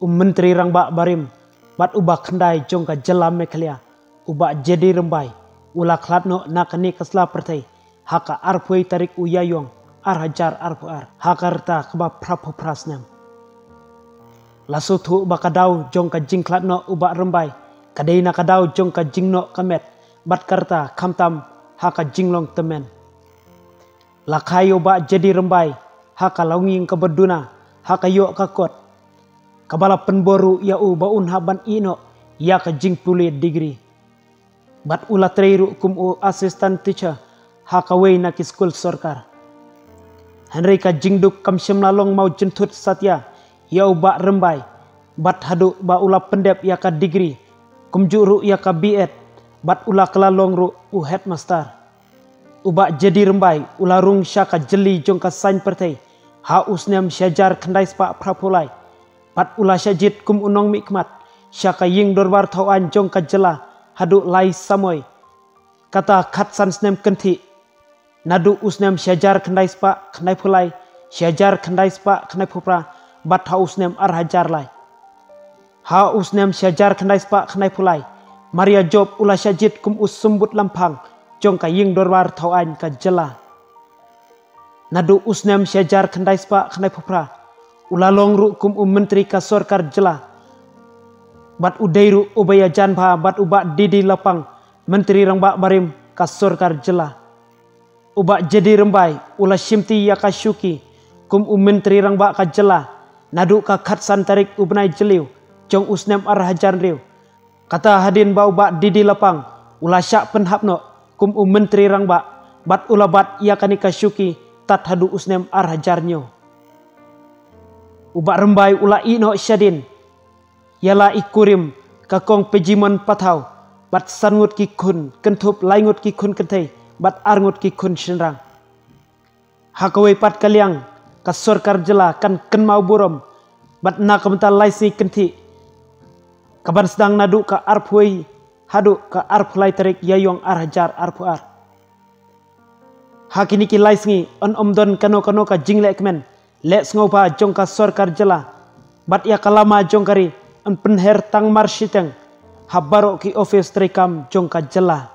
Menteri Rangba Barim bat ubah kendai jong ka jela meklia ubah jadi rembai ula klatno nakani kasla pertai haka arpui tarik uyayong arhajar arpuar hakarta keba prapo prasnam lasutu bakadau jong ka jingklatno ubah rembai kadai nakadau jong ka jingno kamet bat karta kamtam haka jinglong temen lakayo ba jadi rembai haka launging kebeduna haka yo kakot kabala penboru ya u baun haban ino ya ka jing puli degree bat ula treiru kum u assistant teacher haka wei na ki school sorkar Henry ka jingduk kam shemlalong mau jentut satya ya u ba rembai bat hadu ba ula pendep ya ka degree kum juru ya ka B.Ed bat ula kelalong ru u headmaster ubak jadi rembai ularung syaka jeli jong ka sain pertai ha usnem syajar kendai spa prapulai pat ula syajit kum unong mikmat syaka ying dorbar tauan jong ka jela hadu lai samoy kata khatsan snem kenti nadu usnem syajar kendai spa kendai pulai syajar kendai spa kendai pupra bat ha usnem arhajar lai ha usnem syajar kendai spa kendai pulai Maria Job ula syajit kum usumbut lampang jong ka ying dorbar tauan ka jela nadu usnem syajar kendai spa kendai pupra ulalong ru kum menteri ka sorkar jela bat udairu ubaya janpa bat ubak didi lapang menteri Rangba Barim ka sorkar jela ubak jadi rembai ula shimti ya ka syuki kum menteri Rangba ka jela nadu ka khatsan tarik ubnai jeliu jong usnem arhajar riu kata hadin bau bak didi lapang ula syak penhapno kum menteri Rangba bat ula bat ia kanika syuki tat hadu usnem arhajarnyo ubak rembai ula ino syadin yala ikurim kakong pejiman patau bat sangut ki kun kentup laingut ki kun kentai bat arngut ki kun shenrang hakawai pat kaliang ka sorkar jela kan kenmau burom bat nakamta laisi kenti kabar sedang nadu ka arpui hadu ka arpulai tarik yayong arhajar arpuar hakini ki laisngi on omdon kano ka jingle ekmen leks ngopa jong ka sorkar jela bat ya kalama jong kari on penher tang marsyiteng habaro ki office trikam jong ka jela